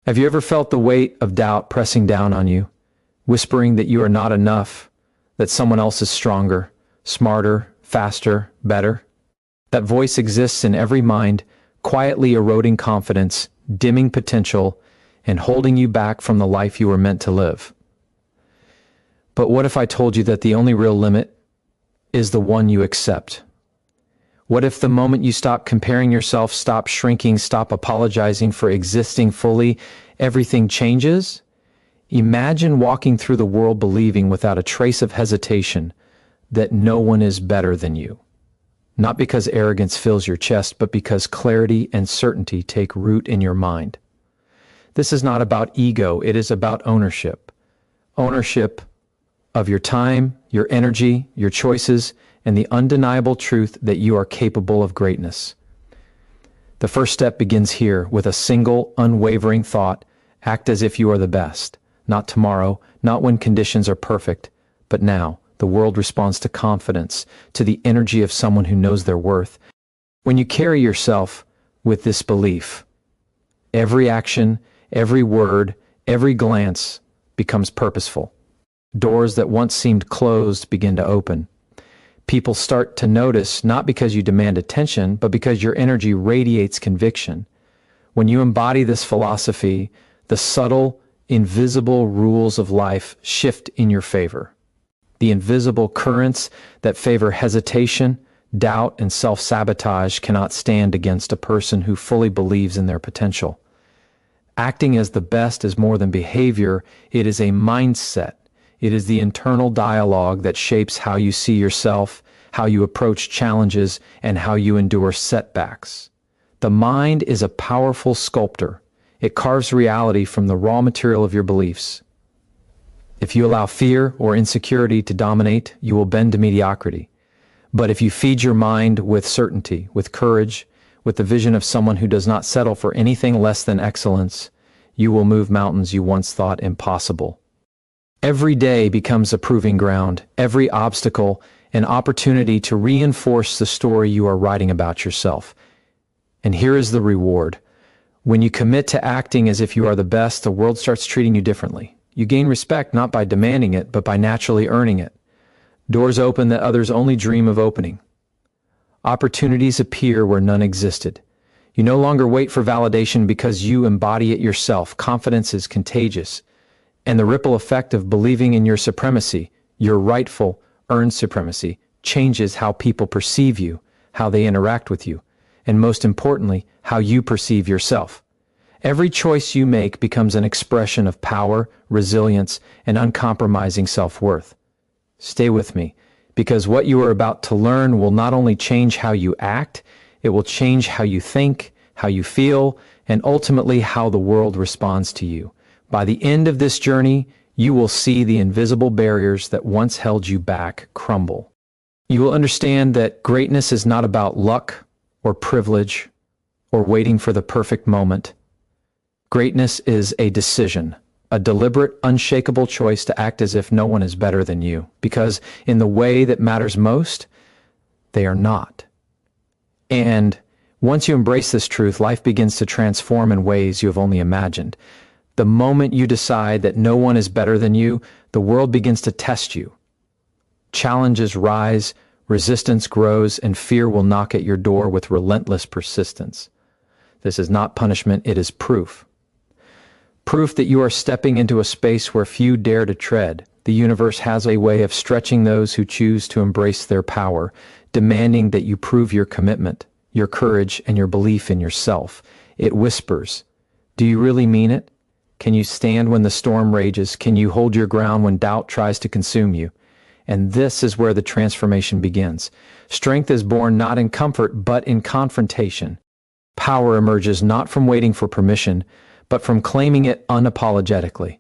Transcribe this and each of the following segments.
Have you ever felt the weight of doubt pressing down on you, whispering that you are not enough, that someone else is stronger, smarter, faster, better? That voice exists in every mind, quietly eroding confidence, dimming potential, and holding you back from the life you were meant to live. But what if I told you that the only real limit is the one you accept? What if the moment you stop comparing yourself, stop shrinking, stop apologizing for existing fully, everything changes? Imagine walking through the world believing without a trace of hesitation that no one is better than you. Not because arrogance fills your chest, but because clarity and certainty take root in your mind. This is not about ego, it is about ownership. Ownership of your time, your energy, your choices, and the undeniable truth that you are capable of greatness. The first step begins here with a single, unwavering thought. Act as if you are the best. Not tomorrow, not when conditions are perfect, but now. The world responds to confidence, to the energy of someone who knows their worth. When you carry yourself with this belief, every action, every word, every glance becomes purposeful. Doors that once seemed closed begin to open. People start to notice, not because you demand attention, but because your energy radiates conviction. When you embody this philosophy, the subtle, invisible rules of life shift in your favor. The invisible currents that favor hesitation, doubt, and self-sabotage cannot stand against a person who fully believes in their potential. Acting as the best is more than behavior, it is a mindset. It is the internal dialogue that shapes how you see yourself, how you approach challenges, and how you endure setbacks. The mind is a powerful sculptor. It carves reality from the raw material of your beliefs. If you allow fear or insecurity to dominate, you will bend to mediocrity. But if you feed your mind with certainty, with courage, with the vision of someone who does not settle for anything less than excellence, you will move mountains you once thought impossible. Every day becomes a proving ground, every obstacle an opportunity to reinforce the story you are writing about yourself. And here is the reward. When you commit to acting as if you are the best, the world starts treating you differently. You gain respect not by demanding it, but by naturally earning it. Doors open that others only dream of opening. Opportunities appear where none existed. You no longer wait for validation because you embody it yourself. Confidence is contagious. And the ripple effect of believing in your supremacy, your rightful, earned supremacy, changes how people perceive you, how they interact with you, and most importantly, how you perceive yourself. Every choice you make becomes an expression of power, resilience, and uncompromising self-worth. Stay with me, because what you are about to learn will not only change how you act, it will change how you think, how you feel, and ultimately how the world responds to you. By the end of this journey, you will see the invisible barriers that once held you back crumble. You will understand that greatness is not about luck or privilege or waiting for the perfect moment. Greatness is a decision, a deliberate, unshakable choice to act as if no one is better than you, because in the way that matters most, they are not. And once you embrace this truth, life begins to transform in ways you have only imagined. The moment you decide that no one is better than you, the world begins to test you. Challenges rise, resistance grows, and fear will knock at your door with relentless persistence. This is not punishment, it is proof. Proof that you are stepping into a space where few dare to tread. The universe has a way of stretching those who choose to embrace their power, demanding that you prove your commitment, your courage, and your belief in yourself. It whispers, "Do you really mean it? Can you stand when the storm rages? Can you hold your ground when doubt tries to consume you?" And this is where the transformation begins. Strength is born not in comfort, but in confrontation. Power emerges not from waiting for permission, but from claiming it unapologetically.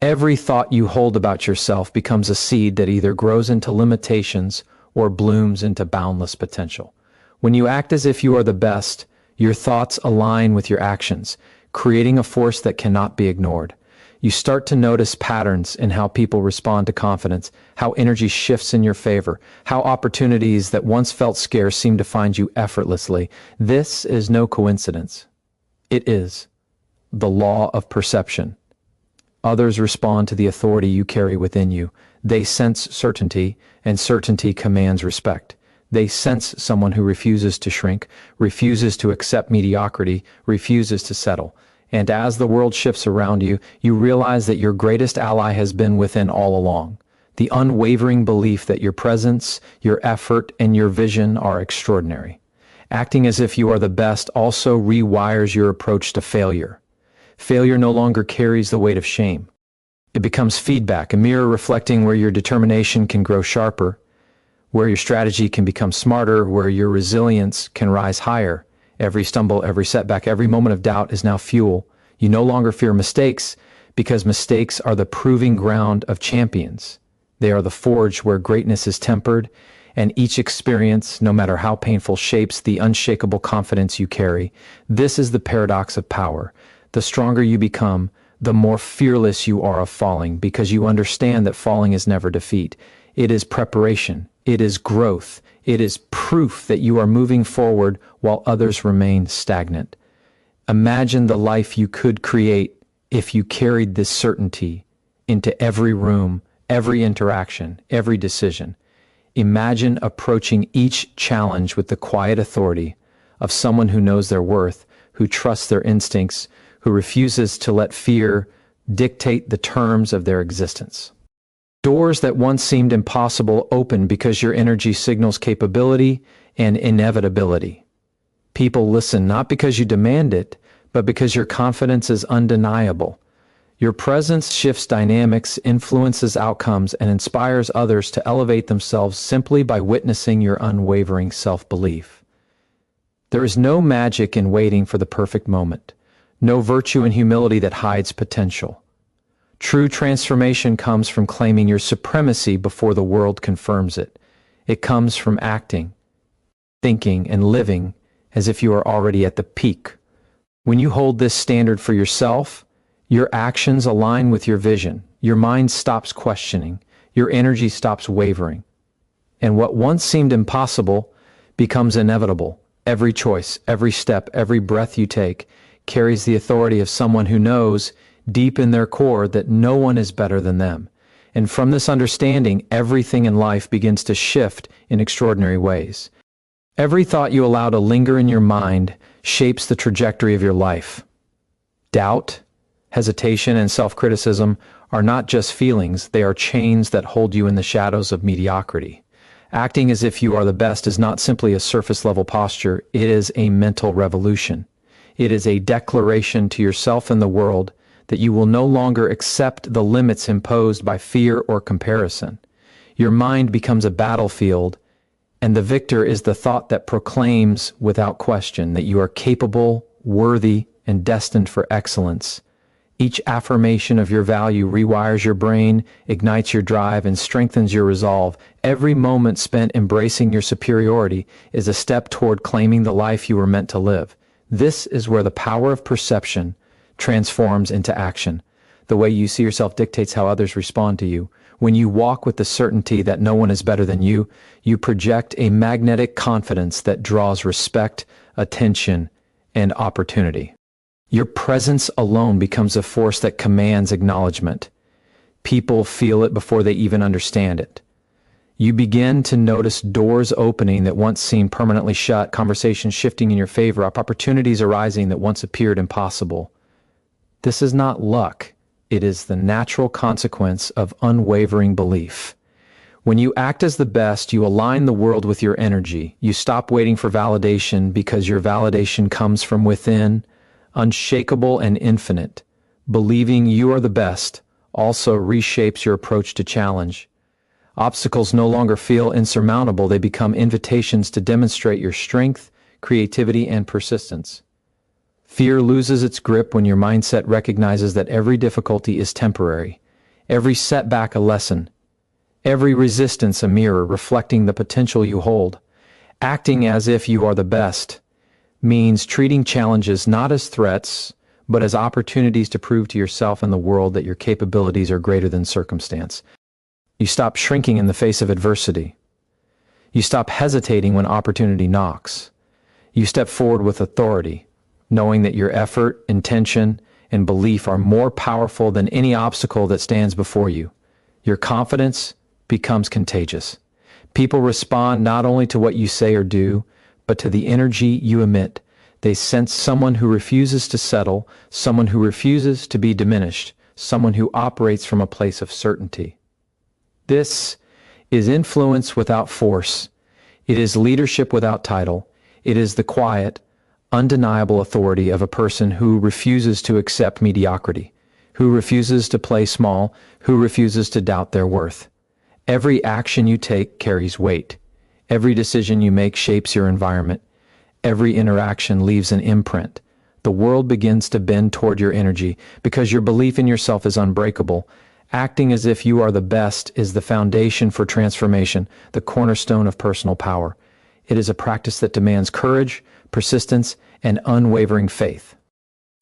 Every thought you hold about yourself becomes a seed that either grows into limitations or blooms into boundless potential. When you act as if you are the best, your thoughts align with your actions, creating a force that cannot be ignored. You start to notice patterns in how people respond to confidence, how energy shifts in your favor, how opportunities that once felt scarce seem to find you effortlessly. This is no coincidence. It is the law of perception. Others respond to the authority you carry within you. They sense certainty, and certainty commands respect. They sense someone who refuses to shrink, refuses to accept mediocrity, refuses to settle. And as the world shifts around you, you realize that your greatest ally has been within all along. The unwavering belief that your presence, your effort, and your vision are extraordinary. Acting as if you are the best also rewires your approach to failure. Failure no longer carries the weight of shame. It becomes feedback, a mirror reflecting where your determination can grow sharper, where your strategy can become smarter, where your resilience can rise higher. Every stumble, every setback, every moment of doubt is now fuel. You no longer fear mistakes because mistakes are the proving ground of champions. They are the forge where greatness is tempered, and each experience, no matter how painful, shapes the unshakable confidence you carry. This is the paradox of power. The stronger you become, the more fearless you are of falling, because you understand that falling is never defeat. It is preparation. It is growth. It is proof that you are moving forward while others remain stagnant. Imagine the life you could create if you carried this certainty into every room, every interaction, every decision. Imagine approaching each challenge with the quiet authority of someone who knows their worth, who trusts their instincts, who refuses to let fear dictate the terms of their existence. Doors that once seemed impossible open because your energy signals capability and inevitability. People listen not because you demand it, but because your confidence is undeniable. Your presence shifts dynamics, influences outcomes, and inspires others to elevate themselves simply by witnessing your unwavering self-belief. There is no magic in waiting for the perfect moment. No virtue in humility that hides potential. True transformation comes from claiming your supremacy before the world confirms it. It comes from acting, thinking, and living as if you are already at the peak. When you hold this standard for yourself, your actions align with your vision. Your mind stops questioning. Your energy stops wavering. And what once seemed impossible becomes inevitable. Every choice, every step, every breath you take carries the authority of someone who knows deep in their core that no one is better than them. And from this understanding, everything in life begins to shift in extraordinary ways. Every thought you allow to linger in your mind shapes the trajectory of your life. Doubt, hesitation, and self-criticism are not just feelings, they are chains that hold you in the shadows of mediocrity. Acting as if you are the best is not simply a surface-level posture, it is a mental revolution. It is a declaration to yourself and the world that you will no longer accept the limits imposed by fear or comparison. Your mind becomes a battlefield, and the victor is the thought that proclaims without question that you are capable, worthy, and destined for excellence. Each affirmation of your value rewires your brain, ignites your drive, and strengthens your resolve. Every moment spent embracing your superiority is a step toward claiming the life you were meant to live. This is where the power of perception transforms into action. The way you see yourself dictates how others respond to you. When you walk with the certainty that no one is better than you, you project a magnetic confidence that draws respect, attention, and opportunity. Your presence alone becomes a force that commands acknowledgement. People feel it before they even understand it. You begin to notice doors opening that once seemed permanently shut, conversations shifting in your favor, opportunities arising that once appeared impossible. This is not luck. It is the natural consequence of unwavering belief. When you act as the best, you align the world with your energy. You stop waiting for validation because your validation comes from within, unshakable and infinite. Believing you are the best also reshapes your approach to challenge. Obstacles no longer feel insurmountable. They become invitations to demonstrate your strength, creativity, and persistence. Fear loses its grip when your mindset recognizes that every difficulty is temporary, every setback a lesson, every resistance a mirror reflecting the potential you hold. Acting as if you are the best means treating challenges not as threats, but as opportunities to prove to yourself and the world that your capabilities are greater than circumstance. You stop shrinking in the face of adversity. You stop hesitating when opportunity knocks. You step forward with authority, knowing that your effort, intention, and belief are more powerful than any obstacle that stands before you. Your confidence becomes contagious. People respond not only to what you say or do, but to the energy you emit. They sense someone who refuses to settle, someone who refuses to be diminished, someone who operates from a place of certainty. This is influence without force. It is leadership without title. It is the quiet, undeniable authority of a person who refuses to accept mediocrity, who refuses to play small, who refuses to doubt their worth. Every action you take carries weight. Every decision you make shapes your environment. Every interaction leaves an imprint. The world begins to bend toward your energy because your belief in yourself is unbreakable. Acting as if you are the best is the foundation for transformation, the cornerstone of personal power. It is a practice that demands courage, persistence, and unwavering faith.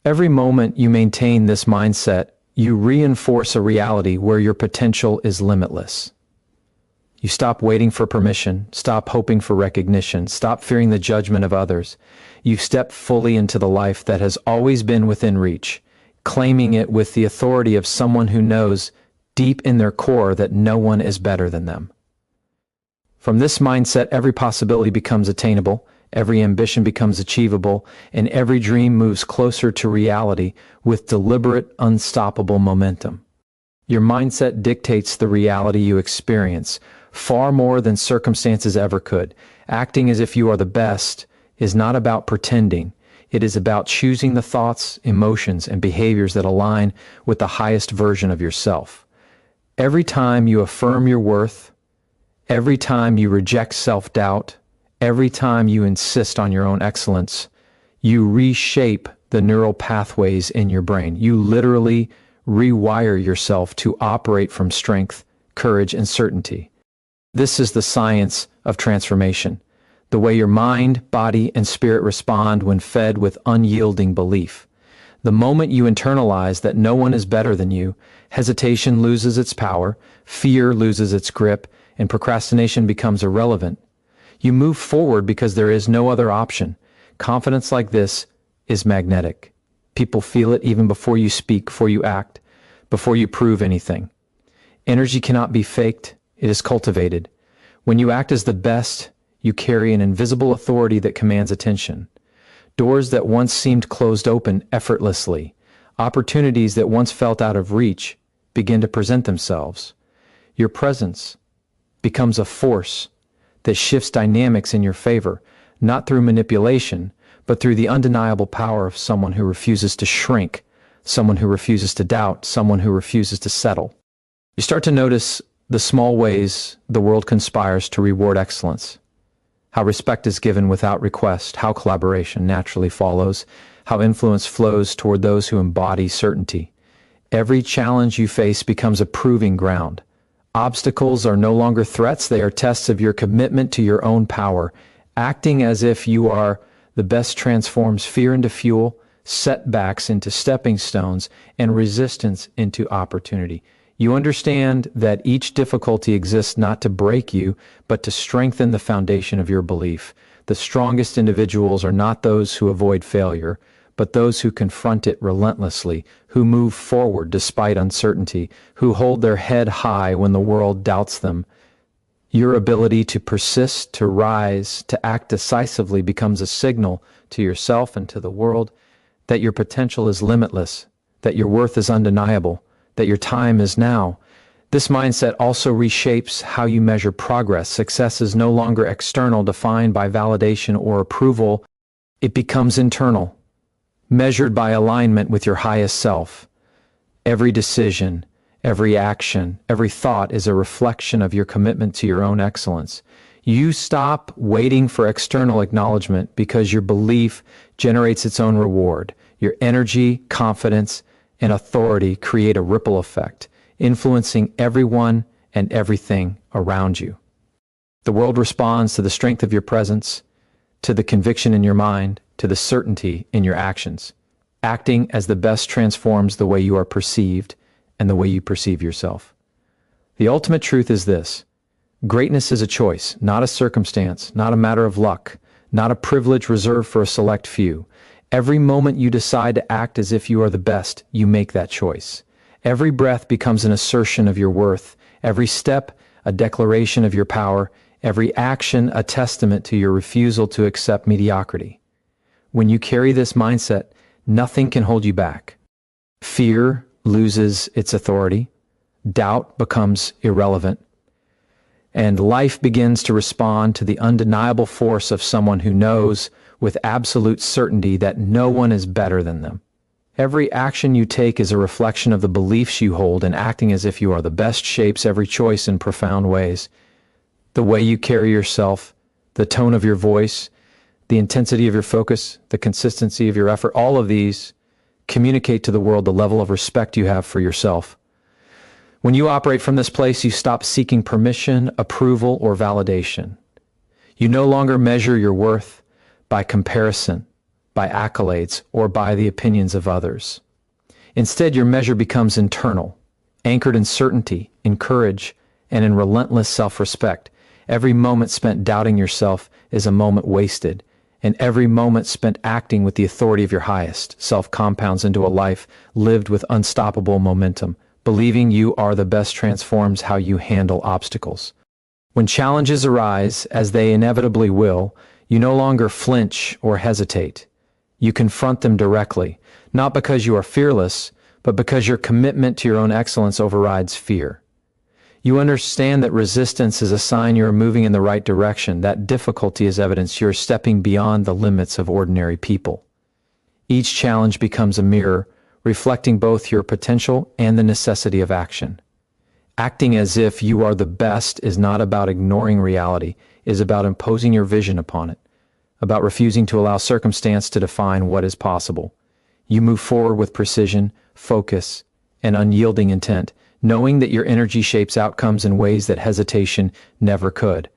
Every moment you maintain this mindset, you reinforce a reality where your potential is limitless. You stop waiting for permission, stop hoping for recognition, stop fearing the judgment of others. You step fully into the life that has always been within reach, claiming it with the authority of someone who knows deep in their core that no one is better than them. From this mindset, every possibility becomes attainable, every ambition becomes achievable, and every dream moves closer to reality with deliberate, unstoppable momentum. Your mindset dictates the reality you experience, far more than circumstances ever could. Acting as if you are the best is not about pretending. It is about choosing the thoughts, emotions, and behaviors that align with the highest version of yourself. Every time you affirm your worth, every time you reject self-doubt, every time you insist on your own excellence, you reshape the neural pathways in your brain. You literally rewire yourself to operate from strength, courage, and certainty. This is the science of transformation, the way your mind, body, and spirit respond when fed with unyielding belief. The moment you internalize that no one is better than you, hesitation loses its power, fear loses its grip, and procrastination becomes irrelevant. You move forward because there is no other option. Confidence like this is magnetic. People feel it even before you speak, before you act, before you prove anything. Energy cannot be faked. It is cultivated. When you act as the best, you carry an invisible authority that commands attention. Doors that once seemed closed open effortlessly. Opportunities that once felt out of reach begin to present themselves. Your presence becomes a force that shifts dynamics in your favor, not through manipulation, but through the undeniable power of someone who refuses to shrink, someone who refuses to doubt, someone who refuses to settle. You start to notice the small ways the world conspires to reward excellence. How respect is given without request, how collaboration naturally follows, how influence flows toward those who embody certainty. Every challenge you face becomes a proving ground. Obstacles are no longer threats, they are tests of your commitment to your own power. Acting as if you are the best transforms fear into fuel, setbacks into stepping stones, and resistance into opportunity. You understand that each difficulty exists not to break you, but to strengthen the foundation of your belief. The strongest individuals are not those who avoid failure, but those who confront it relentlessly, who move forward despite uncertainty, who hold their head high when the world doubts them. Your ability to persist, to rise, to act decisively becomes a signal to yourself and to the world that your potential is limitless, that your worth is undeniable, that your time is now. This mindset also reshapes how you measure progress. Success is no longer external, defined by validation or approval. It becomes internal, measured by alignment with your highest self. Every decision, every action, every thought is a reflection of your commitment to your own excellence. You stop waiting for external acknowledgement because your belief generates its own reward. Your energy, confidence, and authority create a ripple effect, influencing everyone and everything around you. The world responds to the strength of your presence, to the conviction in your mind, to the certainty in your actions. Acting as the best transforms the way you are perceived and the way you perceive yourself. The ultimate truth is this: greatness is a choice, not a circumstance, not a matter of luck, not a privilege reserved for a select few. Every moment you decide to act as if you are the best, you make that choice. Every breath becomes an assertion of your worth. Every step, a declaration of your power. Every action, a testament to your refusal to accept mediocrity. When you carry this mindset, nothing can hold you back. Fear loses its authority. Doubt becomes irrelevant. And life begins to respond to the undeniable force of someone who knows with absolute certainty that no one is better than them. Every action you take is a reflection of the beliefs you hold, and acting as if you are the best shapes every choice in profound ways. The way you carry yourself, the tone of your voice, the intensity of your focus, the consistency of your effort, all of these communicate to the world the level of respect you have for yourself. When you operate from this place, you stop seeking permission, approval, or validation. You no longer measure your worth by comparison, by accolades, or by the opinions of others. Instead, your measure becomes internal, anchored in certainty, in courage, and in relentless self-respect. Every moment spent doubting yourself is a moment wasted, and every moment spent acting with the authority of your highest self compounds into a life lived with unstoppable momentum. Believing you are the best transforms how you handle obstacles. When challenges arise, as they inevitably will, you no longer flinch or hesitate. You confront them directly, not because you are fearless, but because your commitment to your own excellence overrides fear. You understand that resistance is a sign you are moving in the right direction, that difficulty is evidence you are stepping beyond the limits of ordinary people. Each challenge becomes a mirror, reflecting both your potential and the necessity of action. Acting as if you are the best is not about ignoring reality, it is about imposing your vision upon it, about refusing to allow circumstance to define what is possible. You move forward with precision, focus, and unyielding intent, knowing that your energy shapes outcomes in ways that hesitation never could.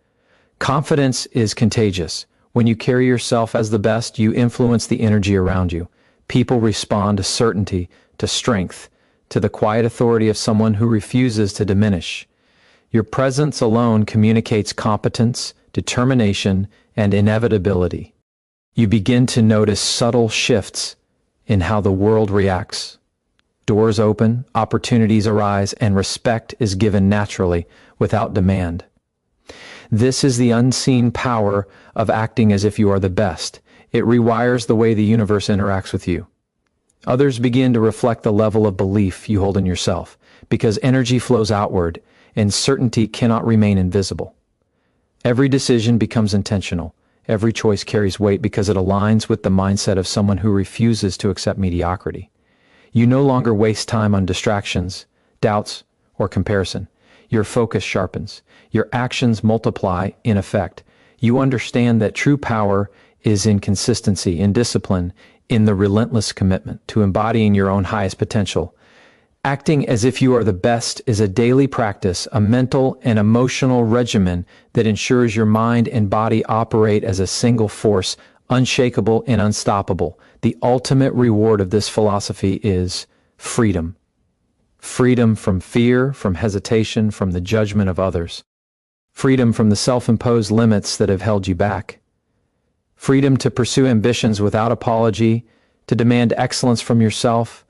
Confidence is contagious. When you carry yourself as the best, you influence the energy around you. People respond to certainty, to strength, to the quiet authority of someone who refuses to diminish. Your presence alone communicates competence, determination, and inevitability. You begin to notice subtle shifts in how the world reacts. Doors open, opportunities arise, and respect is given naturally, without demand. This is the unseen power of acting as if you are the best. It rewires the way the universe interacts with you. Others begin to reflect the level of belief you hold in yourself, because energy flows outward, and certainty cannot remain invisible. Every decision becomes intentional. Every choice carries weight because it aligns with the mindset of someone who refuses to accept mediocrity. You no longer waste time on distractions, doubts, or comparison. Your focus sharpens. Your actions multiply in effect. You understand that true power is in consistency, in discipline, in the relentless commitment to embodying your own highest potential. Acting as if you are the best is a daily practice, a mental and emotional regimen that ensures your mind and body operate as a single force, unshakable and unstoppable. The ultimate reward of this philosophy is freedom. Freedom from fear, from hesitation, from the judgment of others. Freedom from the self-imposed limits that have held you back. Freedom to pursue ambitions without apology, to demand excellence from yourself,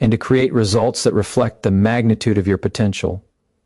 and to create results that reflect the magnitude of your potential.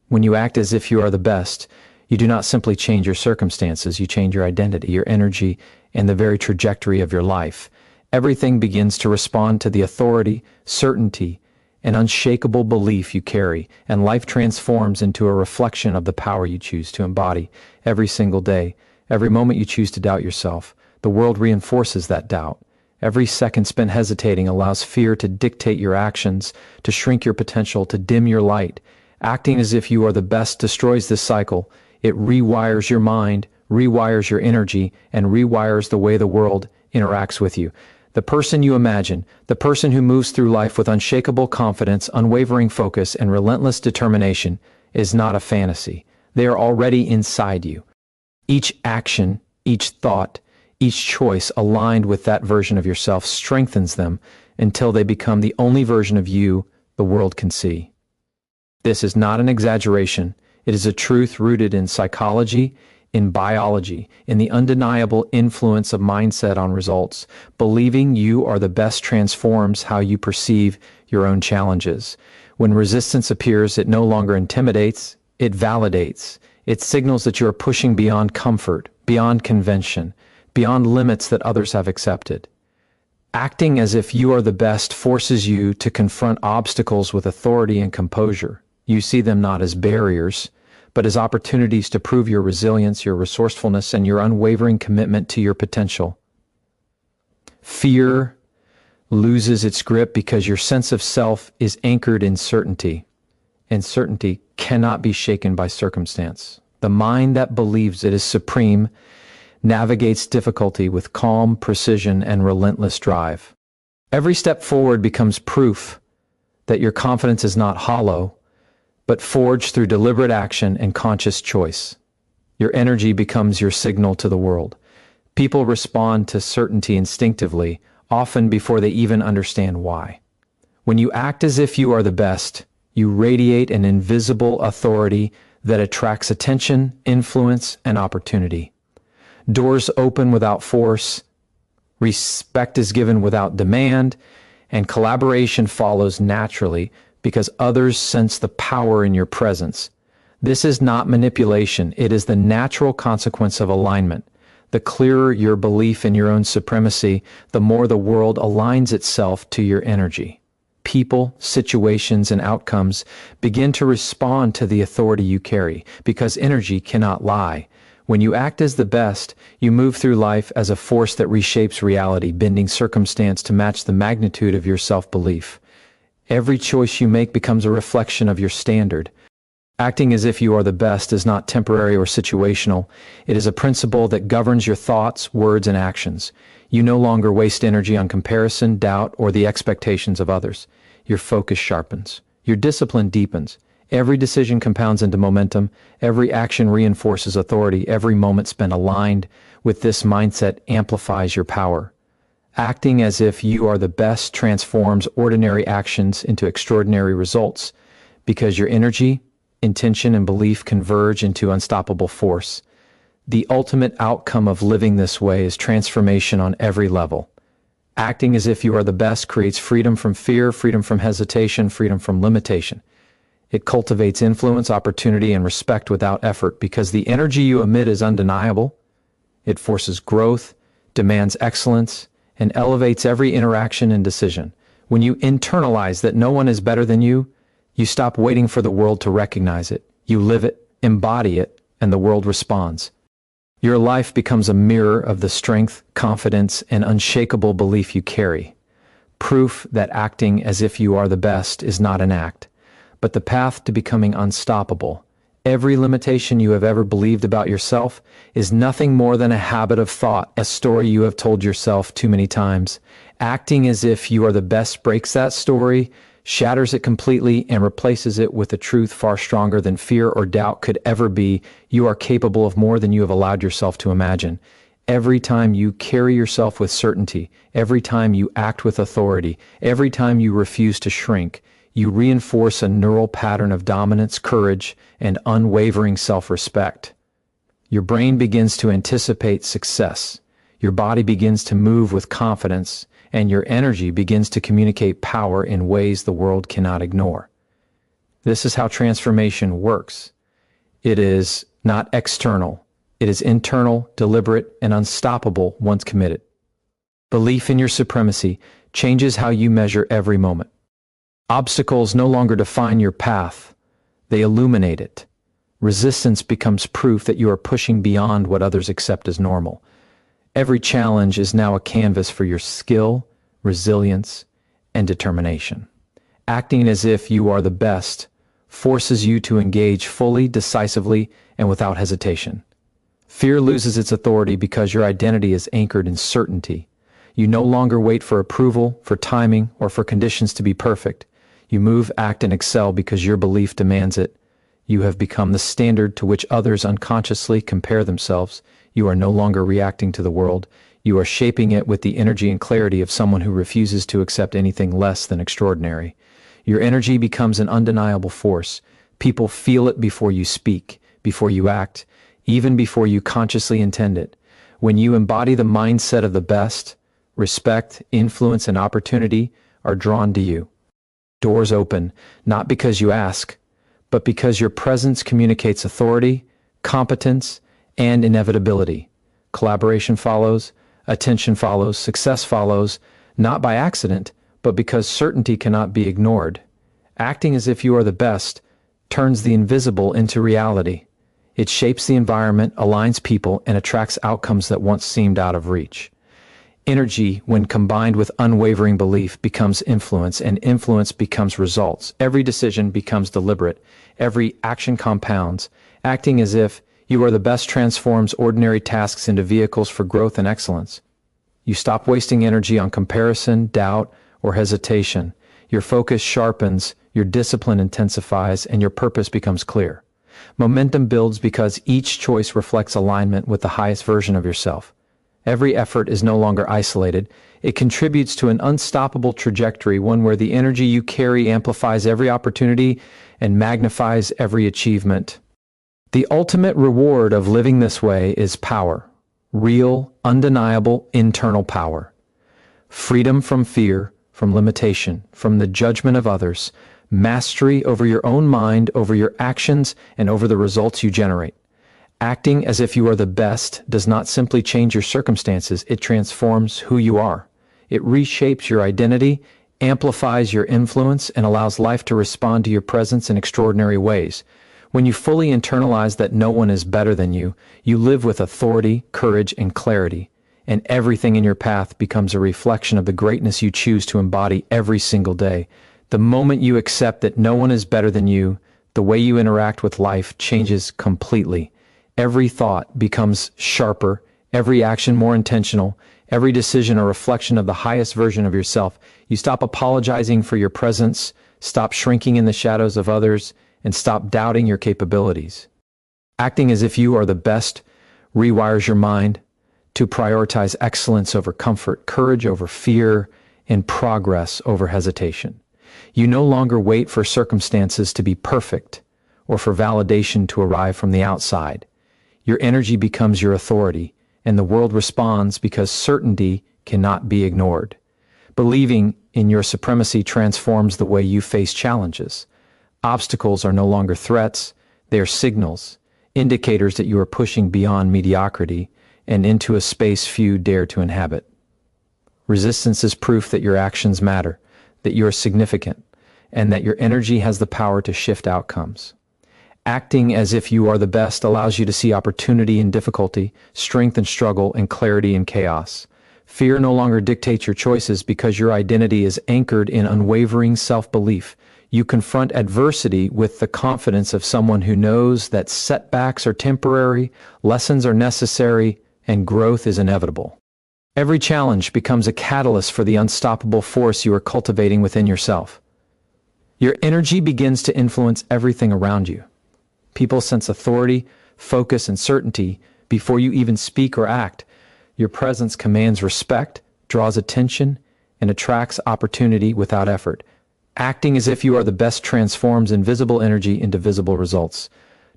When you act as if you are the best, you do not simply change your circumstances, you change your identity, your energy, and the very trajectory of your life. Everything begins to respond to the authority, certainty, and unshakable belief you carry, and life transforms into a reflection of the power you choose to embody every single day. Every moment you choose to doubt yourself, the world reinforces that doubt. Every second spent hesitating allows fear to dictate your actions, to shrink your potential, to dim your light. Acting as if you are the best destroys this cycle. It rewires your mind, rewires your energy, and rewires the way the world interacts with you. The person you imagine, the person who moves through life with unshakable confidence, unwavering focus, and relentless determination, is not a fantasy. They are already inside you. Each action, each thought, each choice aligned with that version of yourself strengthens them until they become the only version of you the world can see. This is not an exaggeration. It is a truth rooted in psychology, in biology, in the undeniable influence of mindset on results. Believing you are the best transforms how you perceive your own challenges. When resistance appears, it no longer intimidates, it validates. It signals that you are pushing beyond comfort, beyond convention, beyond limits that others have accepted. Acting as if you are the best forces you to confront obstacles with authority and composure. You see them not as barriers, but as opportunities to prove your resilience, your resourcefulness, and your unwavering commitment to your potential. Fear loses its grip because your sense of self is anchored in certainty, and certainty cannot be shaken by circumstance. The mind that believes it is supreme navigates difficulty with calm precision and relentless drive. Every step forward becomes proof that your confidence is not hollow, but forged through deliberate action and conscious choice. Your energy becomes your signal to the world. People respond to certainty instinctively, often before they even understand why. When you act as if you are the best, you radiate an invisible authority that attracts attention, influence, and opportunity. Doors open without force, respect is given without demand, and collaboration follows naturally because others sense the power in your presence. This is not manipulation, it is the natural consequence of alignment. The clearer your belief in your own supremacy, the more the world aligns itself to your energy. People, situations, and outcomes begin to respond to the authority you carry because energy cannot lie. When you act as the best, you move through life as a force that reshapes reality, bending circumstance to match the magnitude of your self-belief. Every choice you make becomes a reflection of your standard. Acting as if you are the best is not temporary or situational. It is a principle that governs your thoughts, words, and actions. You no longer waste energy on comparison, doubt, or the expectations of others. Your focus sharpens. Your discipline deepens. Every decision compounds into momentum. Every action reinforces authority. Every moment spent aligned with this mindset amplifies your power. Acting as if you are the best transforms ordinary actions into extraordinary results because your energy, intention, and belief converge into unstoppable force. The ultimate outcome of living this way is transformation on every level. Acting as if you are the best creates freedom from fear, freedom from hesitation, freedom from limitation. It cultivates influence, opportunity, and respect without effort because the energy you emit is undeniable. It forces growth, demands excellence, and elevates every interaction and decision. When you internalize that no one is better than you stop waiting for the world to recognize it. You live it, embody it, and the world responds. Your life becomes a mirror of the strength, confidence, and unshakable belief you carry. Proof that acting as if you are the best is not an act, but the path to becoming unstoppable. Every limitation you have ever believed about yourself is nothing more than a habit of thought, a story you have told yourself too many times. Acting as if you are the best breaks that story, shatters it completely, and replaces it with a truth far stronger than fear or doubt could ever be. You are capable of more than you have allowed yourself to imagine. Every time you carry yourself with certainty, every time you act with authority, every time you refuse to shrink, you reinforce a neural pattern of dominance, courage, and unwavering self-respect. Your brain begins to anticipate success. Your body begins to move with confidence, and your energy begins to communicate power in ways the world cannot ignore. This is how transformation works. It is not external. It is internal, deliberate, and unstoppable once committed. Belief in your supremacy changes how you measure every moment. Obstacles no longer define your path. They illuminate it. Resistance becomes proof that you are pushing beyond what others accept as normal. Every challenge is now a canvas for your skill, resilience, and determination. Acting as if you are the best forces you to engage fully, decisively, and without hesitation. Fear loses its authority because your identity is anchored in certainty. You no longer wait for approval, for timing, or for conditions to be perfect. You move, act, and excel because your belief demands it. You have become the standard to which others unconsciously compare themselves. You are no longer reacting to the world. You are shaping it with the energy and clarity of someone who refuses to accept anything less than extraordinary. Your energy becomes an undeniable force. People feel it before you speak, before you act, even before you consciously intend it. When you embody the mindset of the best, respect, influence, and opportunity are drawn to you. Doors open, not because you ask, but because your presence communicates authority, competence, and inevitability. Collaboration follows, attention follows, success follows, not by accident, but because certainty cannot be ignored. Acting as if you are the best turns the invisible into reality. It shapes the environment, aligns people, and attracts outcomes that once seemed out of reach. Energy, when combined with unwavering belief, becomes influence, and influence becomes results. Every decision becomes deliberate. Every action compounds. Acting as if you are the best transforms ordinary tasks into vehicles for growth and excellence. You stop wasting energy on comparison, doubt, or hesitation. Your focus sharpens, your discipline intensifies, and your purpose becomes clear. Momentum builds because each choice reflects alignment with the highest version of yourself. Every effort is no longer isolated. It contributes to an unstoppable trajectory, one where the energy you carry amplifies every opportunity and magnifies every achievement. The ultimate reward of living this way is power. Real, undeniable, internal power. Freedom from fear, from limitation, from the judgment of others. Mastery over your own mind, over your actions, and over the results you generate. Acting as if you are the best does not simply change your circumstances, it transforms who you are. It reshapes your identity, amplifies your influence, and allows life to respond to your presence in extraordinary ways. When you fully internalize that no one is better than you, you live with authority, courage, and clarity, and everything in your path becomes a reflection of the greatness you choose to embody every single day. The moment you accept that no one is better than you, the way you interact with life changes completely. Every thought becomes sharper, every action more intentional, every decision a reflection of the highest version of yourself. You stop apologizing for your presence, stop shrinking in the shadows of others, and stop doubting your capabilities. Acting as if you are the best rewires your mind to prioritize excellence over comfort, courage over fear, and progress over hesitation. You no longer wait for circumstances to be perfect or for validation to arrive from the outside. Your energy becomes your authority, and the world responds because certainty cannot be ignored. Believing in your supremacy transforms the way you face challenges. Obstacles are no longer threats, they are signals, indicators that you are pushing beyond mediocrity and into a space few dare to inhabit. Resistance is proof that your actions matter, that you are significant, and that your energy has the power to shift outcomes. Acting as if you are the best allows you to see opportunity in difficulty, strength in struggle, and clarity in chaos. Fear no longer dictates your choices because your identity is anchored in unwavering self-belief. You confront adversity with the confidence of someone who knows that setbacks are temporary, lessons are necessary, and growth is inevitable. Every challenge becomes a catalyst for the unstoppable force you are cultivating within yourself. Your energy begins to influence everything around you. People sense authority, focus, and certainty before you even speak or act. Your presence commands respect, draws attention, and attracts opportunity without effort. Acting as if you are the best transforms invisible energy into visible results.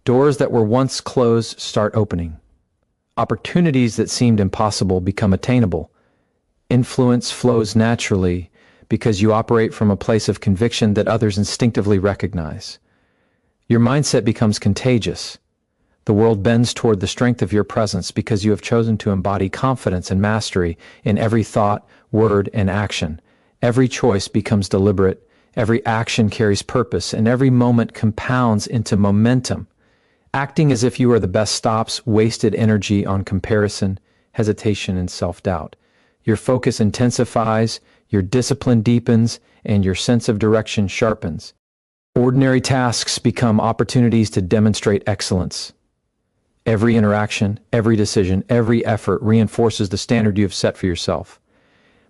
Doors that were once closed start opening. Opportunities that seemed impossible become attainable. Influence flows naturally because you operate from a place of conviction that others instinctively recognize. Your mindset becomes contagious. The world bends toward the strength of your presence because you have chosen to embody confidence and mastery in every thought, word, and action. Every choice becomes deliberate, every action carries purpose, and every moment compounds into momentum. Acting as if you are the best stops wasted energy on comparison, hesitation, and self-doubt. Your focus intensifies, your discipline deepens, and your sense of direction sharpens. Ordinary tasks become opportunities to demonstrate excellence. Every interaction, every decision, every effort reinforces the standard you have set for yourself.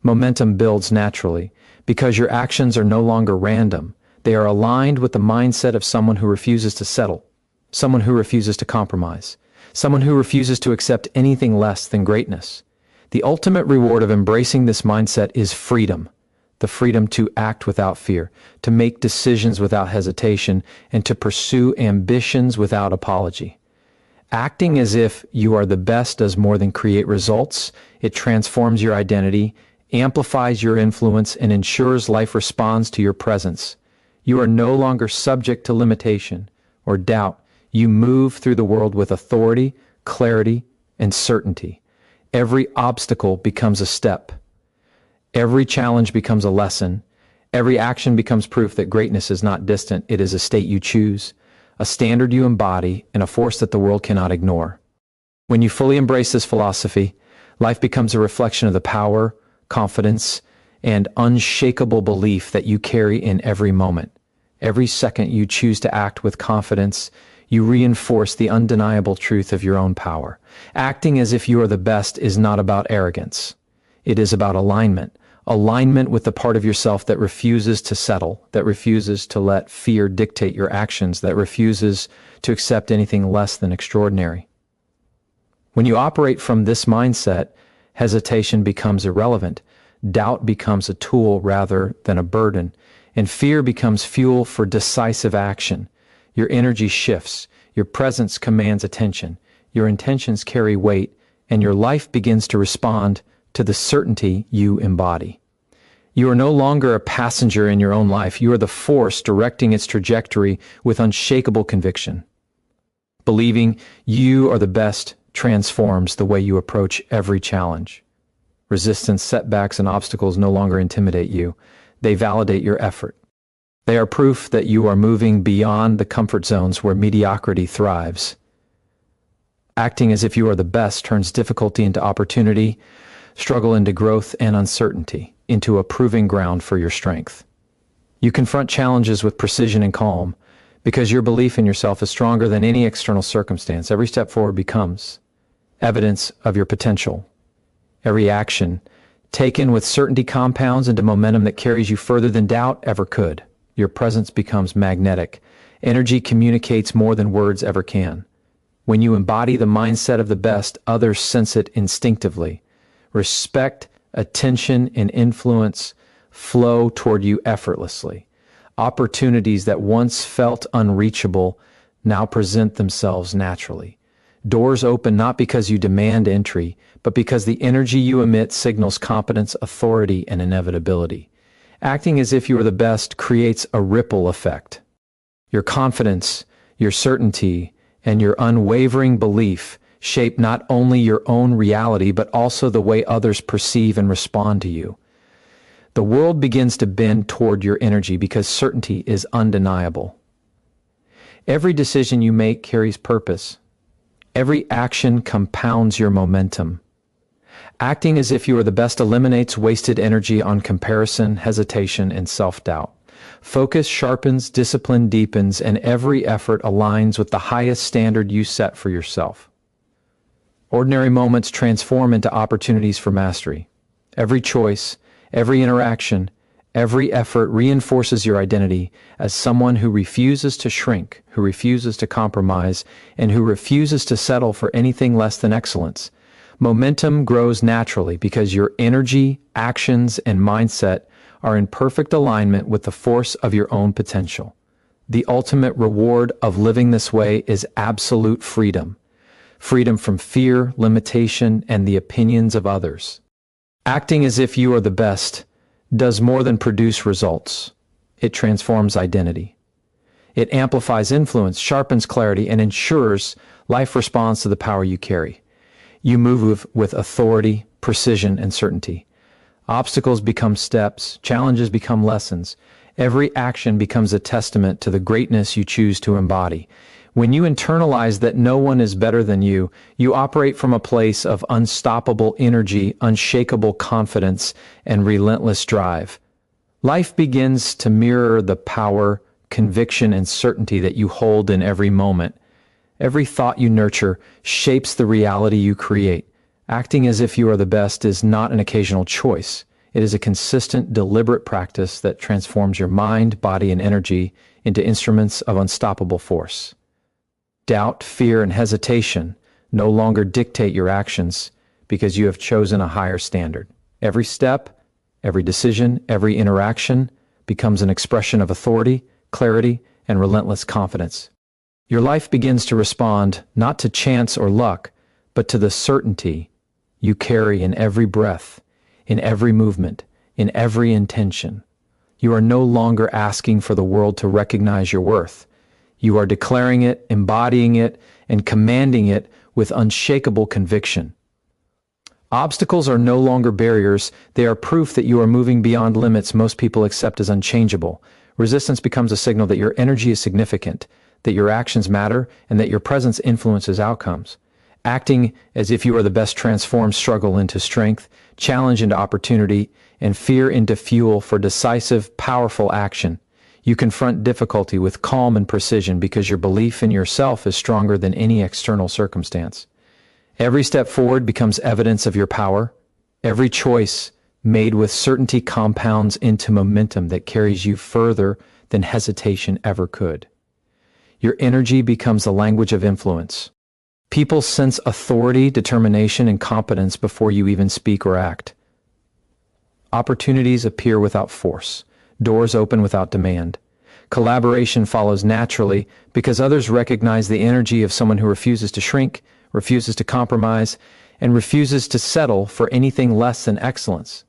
Momentum builds naturally because your actions are no longer random. They are aligned with the mindset of someone who refuses to settle. Someone who refuses to compromise, someone who refuses to accept anything less than greatness. The ultimate reward of embracing this mindset is freedom, the freedom to act without fear, to make decisions without hesitation, and to pursue ambitions without apology. Acting as if you are the best does more than create results. It transforms your identity, amplifies your influence, and ensures life responds to your presence. You are no longer subject to limitation or doubt. You move through the world with authority, clarity, and certainty. Every obstacle becomes a step. Every challenge becomes a lesson. Every action becomes proof that greatness is not distant. It is a state you choose, a standard you embody, and a force that the world cannot ignore. When you fully embrace this philosophy, life becomes a reflection of the power, confidence, and unshakable belief that you carry in every moment. Every second you choose to act with confidence, you reinforce the undeniable truth of your own power. Acting as if you are the best is not about arrogance. It is about alignment. Alignment with the part of yourself that refuses to settle, that refuses to let fear dictate your actions, that refuses to accept anything less than extraordinary. When you operate from this mindset, hesitation becomes irrelevant, doubt becomes a tool rather than a burden, and fear becomes fuel for decisive action. Your energy shifts, your presence commands attention, your intentions carry weight, and your life begins to respond to the certainty you embody. You are no longer a passenger in your own life. You are the force directing its trajectory with unshakable conviction. Believing you are the best transforms the way you approach every challenge. Resistance, setbacks, and obstacles no longer intimidate you. They validate your effort. They are proof that you are moving beyond the comfort zones where mediocrity thrives. Acting as if you are the best turns difficulty into opportunity, struggle into growth, and uncertainty into a proving ground for your strength. You confront challenges with precision and calm because your belief in yourself is stronger than any external circumstance. Every step forward becomes evidence of your potential. Every action taken with certainty compounds into momentum that carries you further than doubt ever could. Your presence becomes magnetic. Energy communicates more than words ever can. When you embody the mindset of the best, others sense it instinctively. Respect, attention, and influence flow toward you effortlessly. Opportunities that once felt unreachable now present themselves naturally. Doors open not because you demand entry, but because the energy you emit signals competence, authority, and inevitability. Acting as if you are the best creates a ripple effect. Your confidence, your certainty, and your unwavering belief shape not only your own reality, but also the way others perceive and respond to you. The world begins to bend toward your energy because certainty is undeniable. Every decision you make carries purpose. Every action compounds your momentum. Acting as if you are the best eliminates wasted energy on comparison, hesitation, and self-doubt. Focus sharpens, discipline deepens, and every effort aligns with the highest standard you set for yourself. Ordinary moments transform into opportunities for mastery. Every choice, every interaction, every effort reinforces your identity as someone who refuses to shrink, who refuses to compromise, and who refuses to settle for anything less than excellence. Momentum grows naturally because your energy, actions, and mindset are in perfect alignment with the force of your own potential. The ultimate reward of living this way is absolute freedom. Freedom from fear, limitation, and the opinions of others. Acting as if you are the best does more than produce results. It transforms identity. It amplifies influence, sharpens clarity, and ensures life responds to the power you carry. You move with authority, precision, and certainty. Obstacles become steps, challenges become lessons. Every action becomes a testament to the greatness you choose to embody. When you internalize that no one is better than you, you operate from a place of unstoppable energy, unshakable confidence, and relentless drive. Life begins to mirror the power, conviction, and certainty that you hold in every moment. Every thought you nurture shapes the reality you create. Acting as if you are the best is not an occasional choice. It is a consistent, deliberate practice that transforms your mind, body, and energy into instruments of unstoppable force. Doubt, fear, and hesitation no longer dictate your actions because you have chosen a higher standard. Every step, every decision, every interaction becomes an expression of authority, clarity, and relentless confidence. Your life begins to respond not to chance or luck, but to the certainty you carry in every breath, in every movement, in every intention. You are no longer asking for the world to recognize your worth. You are declaring it, embodying it, and commanding it with unshakable conviction. Obstacles are no longer barriers, they are proof that you are moving beyond limits most people accept as unchangeable. Resistance becomes a signal that your energy is significant, that your actions matter, and that your presence influences outcomes. Acting as if you are the best transforms struggle into strength, challenge into opportunity, and fear into fuel for decisive, powerful action. You confront difficulty with calm and precision because your belief in yourself is stronger than any external circumstance. Every step forward becomes evidence of your power. Every choice made with certainty compounds into momentum that carries you further than hesitation ever could. Your energy becomes the language of influence. People sense authority, determination, and competence before you even speak or act. Opportunities appear without force. Doors open without demand. Collaboration follows naturally because others recognize the energy of someone who refuses to shrink, refuses to compromise, and refuses to settle for anything less than excellence.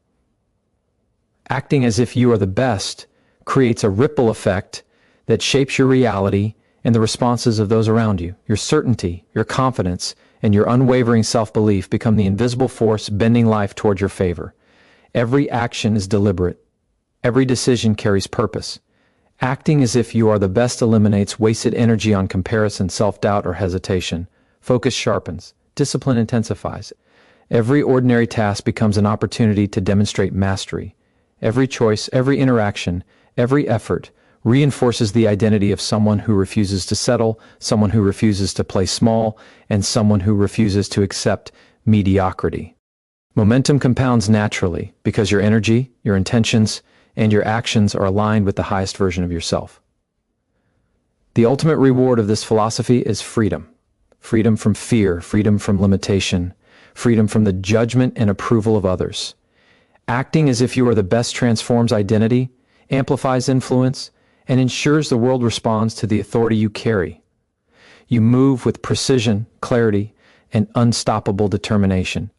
Acting as if you are the best creates a ripple effect that shapes your reality and the responses of those around you. Your certainty, your confidence, and your unwavering self-belief become the invisible force bending life toward your favor. Every action is deliberate. Every decision carries purpose. Acting as if you are the best eliminates wasted energy on comparison, self-doubt, or hesitation. Focus sharpens. Discipline intensifies. Every ordinary task becomes an opportunity to demonstrate mastery. Every choice, every interaction, every effort reinforces the identity of someone who refuses to settle, someone who refuses to play small, and someone who refuses to accept mediocrity. Momentum compounds naturally because your energy, your intentions, and your actions are aligned with the highest version of yourself. The ultimate reward of this philosophy is freedom. Freedom from fear, freedom from limitation, freedom from the judgment and approval of others. Acting as if you are the best transforms identity, amplifies influence, and ensures the world responds to the authority you carry. You move with precision, clarity, and unstoppable determination.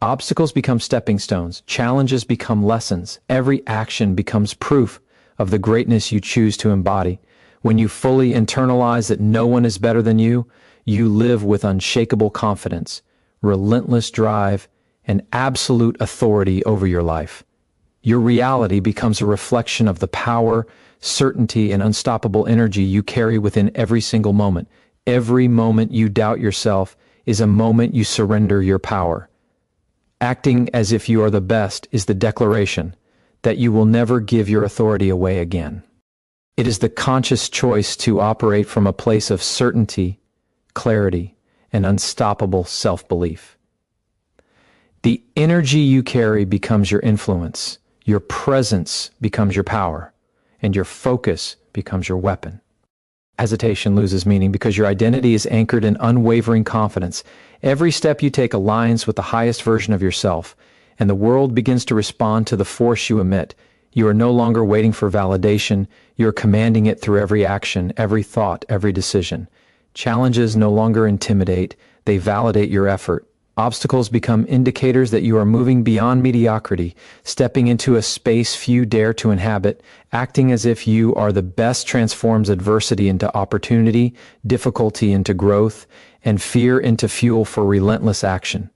Obstacles become stepping stones, challenges become lessons, every action becomes proof of the greatness you choose to embody. When you fully internalize that no one is better than you, you live with unshakable confidence, relentless drive, and absolute authority over your life. Your reality becomes a reflection of the power, certainty, and unstoppable energy you carry within every single moment. Every moment you doubt yourself is a moment you surrender your power. Acting as if you are the best is the declaration that you will never give your authority away again. It is the conscious choice to operate from a place of certainty, clarity, and unstoppable self-belief. The energy you carry becomes your influence, your presence becomes your power, and your focus becomes your weapon. Hesitation loses meaning because your identity is anchored in unwavering confidence. Every step you take aligns with the highest version of yourself, and the world begins to respond to the force you emit. You are no longer waiting for validation, you are commanding it through every action, every thought, every decision. Challenges no longer intimidate, they validate your effort. Obstacles become indicators that you are moving beyond mediocrity, stepping into a space few dare to inhabit. Acting as if you are the best transforms adversity into opportunity, difficulty into growth, and fear into fuel for relentless action.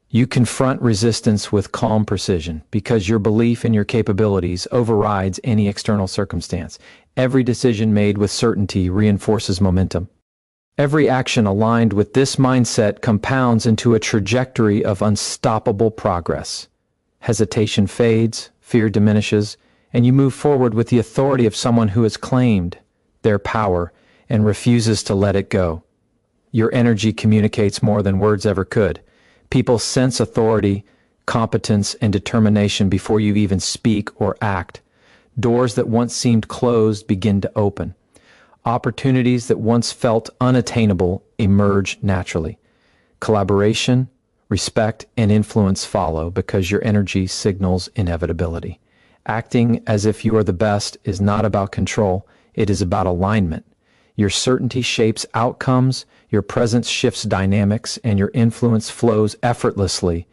You confront resistance with calm precision because your belief in your capabilities overrides any external circumstance. Every decision made with certainty reinforces momentum. Every action aligned with this mindset compounds into a trajectory of unstoppable progress. Hesitation fades, fear diminishes, and you move forward with the authority of someone who has claimed their power and refuses to let it go. Your energy communicates more than words ever could. People sense authority, competence, and determination before you even speak or act. Doors that once seemed closed begin to open. Opportunities that once felt unattainable emerge naturally. Collaboration, respect, and influence follow because your energy signals inevitability. Acting as if you are the best is not about control, it is about alignment. Your certainty shapes outcomes, your presence shifts dynamics, and your influence flows effortlessly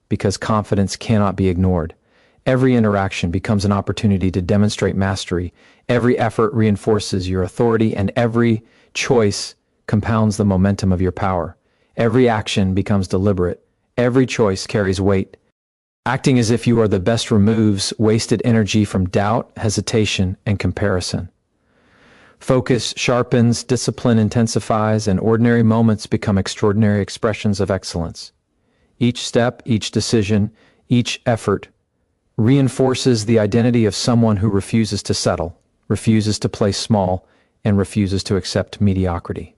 because confidence cannot be ignored. Every interaction becomes an opportunity to demonstrate mastery. Every effort reinforces your authority, and every choice compounds the momentum of your power. Every action becomes deliberate. Every choice carries weight. Acting as if you are the best removes wasted energy from doubt, hesitation, and comparison. Focus sharpens, discipline intensifies, and ordinary moments become extraordinary expressions of excellence. Each step, each decision, each effort reinforces the identity of someone who refuses to settle, refuses to play small, and refuses to accept mediocrity.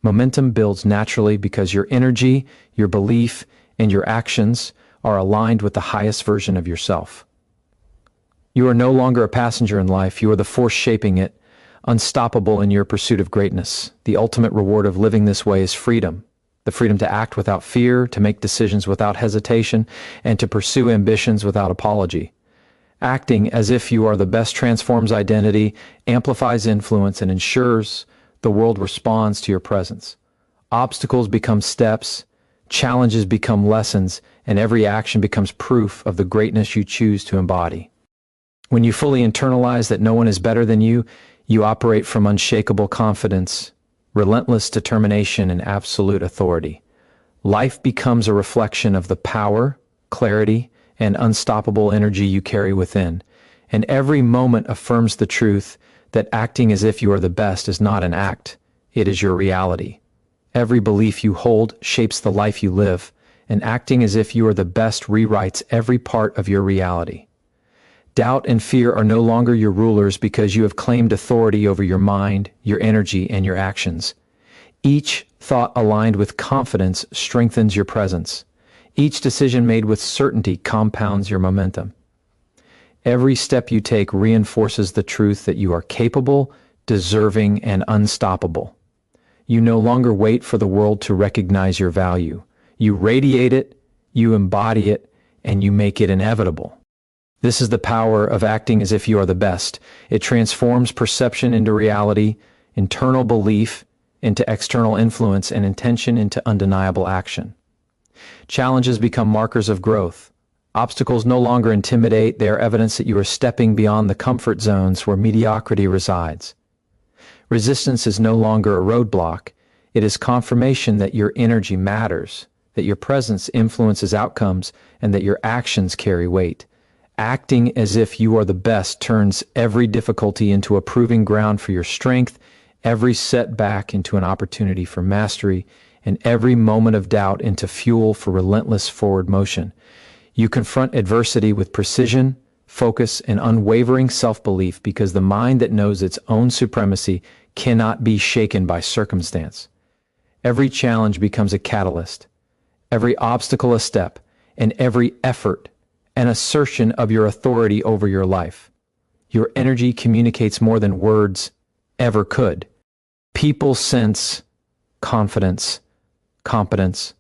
Momentum builds naturally because your energy, your belief, and your actions are aligned with the highest version of yourself. You are no longer a passenger in life, you are the force shaping it, unstoppable in your pursuit of greatness. The ultimate reward of living this way is freedom. The freedom to act without fear, to make decisions without hesitation, and to pursue ambitions without apology. Acting as if you are the best transforms identity, amplifies influence, and ensures the world responds to your presence. Obstacles become steps, challenges become lessons, and every action becomes proof of the greatness you choose to embody. When you fully internalize that no one is better than you, you operate from unshakable confidence, relentless determination, and absolute authority. Life becomes a reflection of the power, clarity, and unstoppable energy you carry within, and every moment affirms the truth that acting as if you are the best is not an act, it is your reality. Every belief you hold shapes the life you live, and acting as if you are the best rewrites every part of your reality. Doubt and fear are no longer your rulers because you have claimed authority over your mind, your energy, and your actions. Each thought aligned with confidence strengthens your presence. Each decision made with certainty compounds your momentum. Every step you take reinforces the truth that you are capable, deserving, and unstoppable. You no longer wait for the world to recognize your value. You radiate it, you embody it, and you make it inevitable. This is the power of acting as if you are the best. It transforms perception into reality, internal belief into external influence, and intention into undeniable action. Challenges become markers of growth. Obstacles no longer intimidate, they are evidence that you are stepping beyond the comfort zones where mediocrity resides. Resistance is no longer a roadblock, it is confirmation that your energy matters, that your presence influences outcomes, and that your actions carry weight. Acting as if you are the best turns every difficulty into a proving ground for your strength, every setback into an opportunity for mastery, and every moment of doubt into fuel for relentless forward motion. You confront adversity with precision, focus, and unwavering self-belief because the mind that knows its own supremacy cannot be shaken by circumstance. Every challenge becomes a catalyst, every obstacle a step, and every effort an assertion of your authority over your life. Your energy communicates more than words ever could. People sense confidence, competence,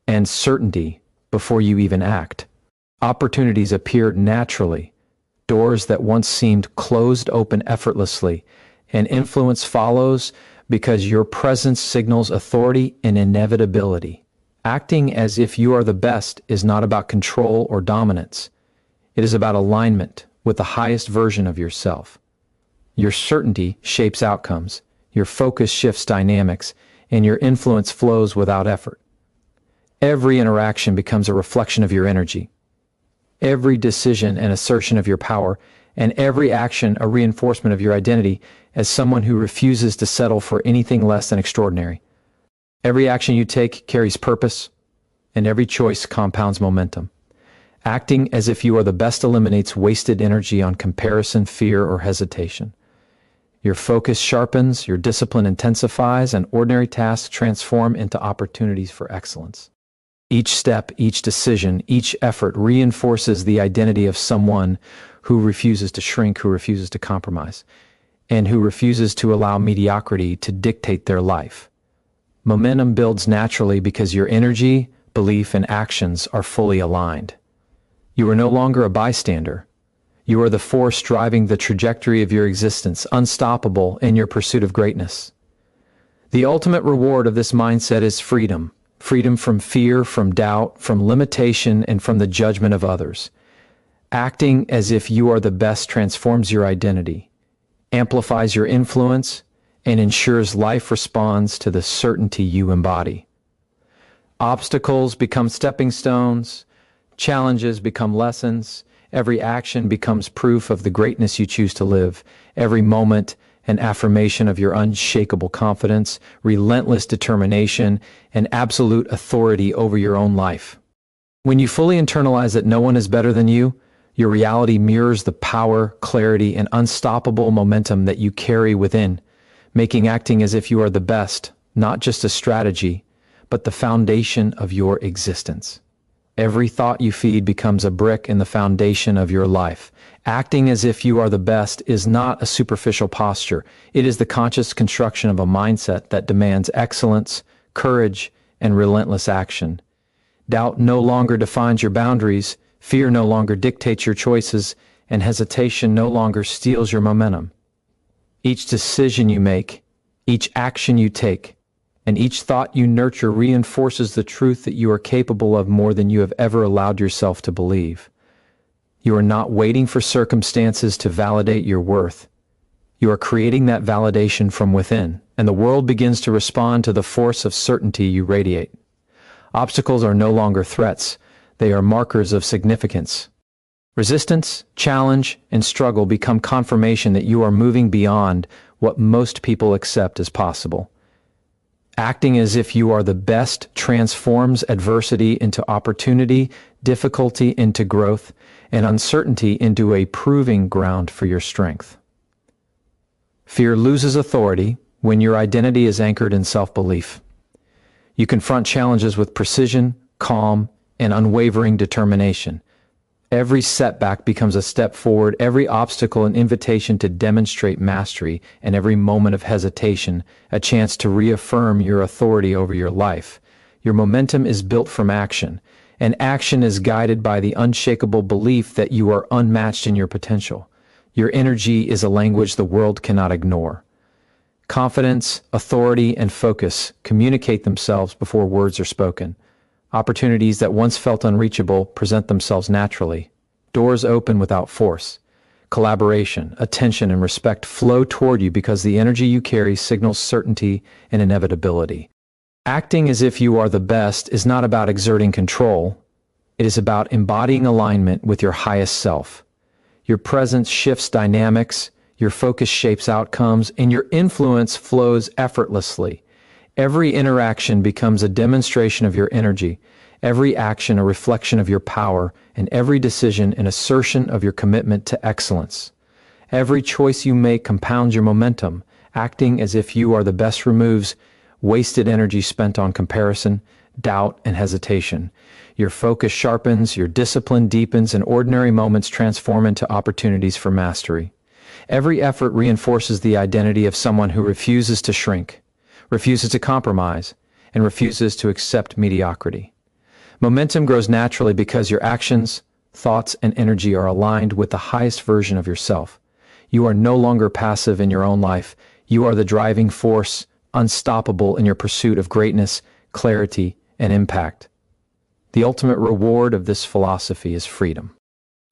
and certainty before you even act. Opportunities appear naturally. Doors that once seemed closed open effortlessly, and influence follows because your presence signals authority and inevitability. Acting as if you are the best is not about control or dominance. It is about alignment with the highest version of yourself. Your certainty shapes outcomes, your focus shifts dynamics, and your influence flows without effort. Every interaction becomes a reflection of your energy. Every decision an assertion of your power, and every action a reinforcement of your identity as someone who refuses to settle for anything less than extraordinary. Every action you take carries purpose, and every choice compounds momentum. Acting as if you are the best eliminates wasted energy on comparison, fear, or hesitation. Your focus sharpens, your discipline intensifies, and ordinary tasks transform into opportunities for excellence. Each step, each decision, each effort reinforces the identity of someone who refuses to shrink, who refuses to compromise, and who refuses to allow mediocrity to dictate their life. Momentum builds naturally because your energy, belief, and actions are fully aligned. You are no longer a bystander. You are the force driving the trajectory of your existence, unstoppable in your pursuit of greatness. The ultimate reward of this mindset is freedom. Freedom from fear, from doubt, from limitation, and from the judgment of others. Acting as if you are the best transforms your identity, amplifies your influence, and ensures life responds to the certainty you embody. Obstacles become stepping stones, challenges become lessons, every action becomes proof of the greatness you choose to live, every moment an affirmation of your unshakable confidence, relentless determination, and absolute authority over your own life. When you fully internalize that no one is better than you, your reality mirrors the power, clarity, and unstoppable momentum that you carry within, making acting as if you are the best, not just a strategy, but the foundation of your existence. Every thought you feed becomes a brick in the foundation of your life. Acting as if you are the best is not a superficial posture. It is the conscious construction of a mindset that demands excellence, courage, and relentless action. Doubt no longer defines your boundaries, fear no longer dictates your choices, and hesitation no longer steals your momentum. Each decision you make, each action you take, and each thought you nurture reinforces the truth that you are capable of more than you have ever allowed yourself to believe. You are not waiting for circumstances to validate your worth. You are creating that validation from within, and the world begins to respond to the force of certainty you radiate. Obstacles are no longer threats, they are markers of significance. Resistance, challenge, and struggle become confirmation that you are moving beyond what most people accept as possible. Acting as if you are the best transforms adversity into opportunity, difficulty into growth, and uncertainty into a proving ground for your strength. Fear loses authority when your identity is anchored in self-belief. You confront challenges with precision, calm, and unwavering determination. Every setback becomes a step forward, every obstacle an invitation to demonstrate mastery, and every moment of hesitation a chance to reaffirm your authority over your life. Your momentum is built from action, and action is guided by the unshakable belief that you are unmatched in your potential. Your energy is a language the world cannot ignore. Confidence, authority, and focus communicate themselves before words are spoken. Opportunities that once felt unreachable present themselves naturally. Doors open without force. Collaboration, attention, and respect flow toward you because the energy you carry signals certainty and inevitability. Acting as if you are the best is not about exerting control. It is about embodying alignment with your highest self. Your presence shifts dynamics, your focus shapes outcomes, and your influence flows effortlessly. Every interaction becomes a demonstration of your energy, every action a reflection of your power, and every decision an assertion of your commitment to excellence. Every choice you make compounds your momentum. Acting as if you are the best removes wasted energy spent on comparison, doubt, and hesitation. Your focus sharpens, your discipline deepens, and ordinary moments transform into opportunities for mastery. Every effort reinforces the identity of someone who refuses to shrink, refuses to compromise, and refuses to accept mediocrity. Momentum grows naturally because your actions, thoughts, and energy are aligned with the highest version of yourself. You are no longer passive in your own life. You are the driving force, unstoppable in your pursuit of greatness, clarity, and impact. The ultimate reward of this philosophy is freedom.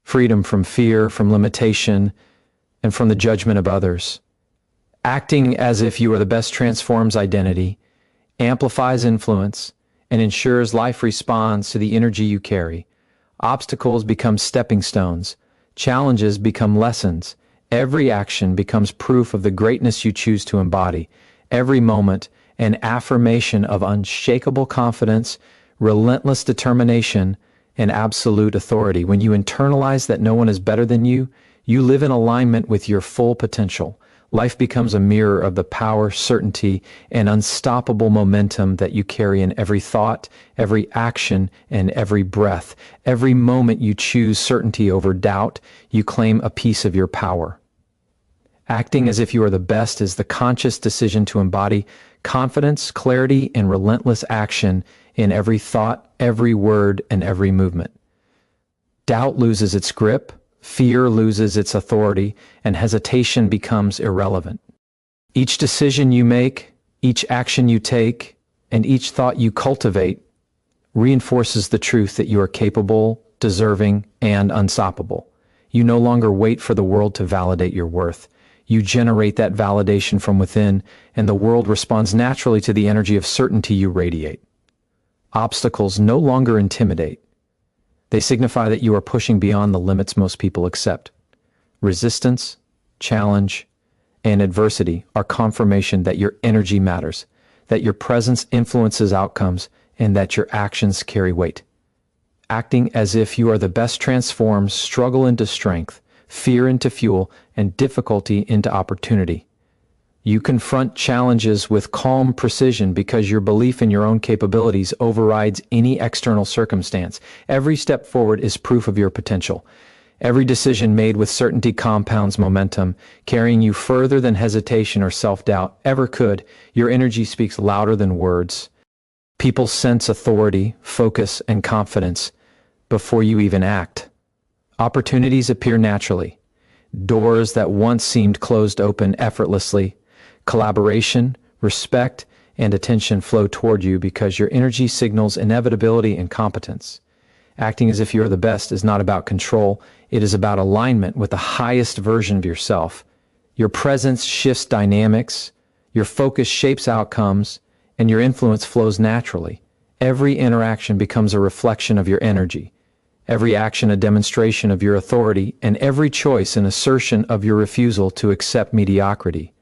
Freedom from fear, from limitation, and from the judgment of others. Acting as if you are the best transforms identity, amplifies influence, and ensures life responds to the energy you carry. Obstacles become stepping stones. Challenges become lessons. Every action becomes proof of the greatness you choose to embody. Every moment, an affirmation of unshakable confidence, relentless determination, and absolute authority. When you internalize that no one is better than you, you live in alignment with your full potential. Life becomes a mirror of the power, certainty, and unstoppable momentum that you carry in every thought, every action, and every breath. Every moment you choose certainty over doubt, you claim a piece of your power. Acting as if you are the best is the conscious decision to embody confidence, clarity, and relentless action in every thought, every word, and every movement. Doubt loses its grip, fear loses its authority, and hesitation becomes irrelevant. Each decision you make, Each action you take and each thought you cultivate reinforces the truth that you are capable, deserving, and unstoppable. You no longer wait for the world to validate your worth. You generate that validation from within, and the world responds naturally to the energy of certainty you radiate. Obstacles no longer intimidate. They signify that you are pushing beyond the limits most people accept. Resistance, challenge, and adversity are confirmation that your energy matters, that your presence influences outcomes, and that your actions carry weight. Acting as if you are the best transforms struggle into strength, fear into fuel, and difficulty into opportunity. You confront challenges with calm precision because your belief in your own capabilities overrides any external circumstance. Every step forward is proof of your potential. Every decision made with certainty compounds momentum, carrying you further than hesitation or self-doubt ever could. Your energy speaks louder than words. People sense authority, focus, and confidence before you even act. Opportunities appear naturally. Doors that once seemed closed open effortlessly. Collaboration, respect, and attention flow toward you because your energy signals inevitability and competence. Acting as if you're the best is not about control. It is about alignment with the highest version of yourself. Your presence shifts dynamics, your focus shapes outcomes, and your influence flows naturally. Every interaction becomes a reflection of your energy. Every action a demonstration of your authority, and every choice an assertion of your refusal to accept mediocrity.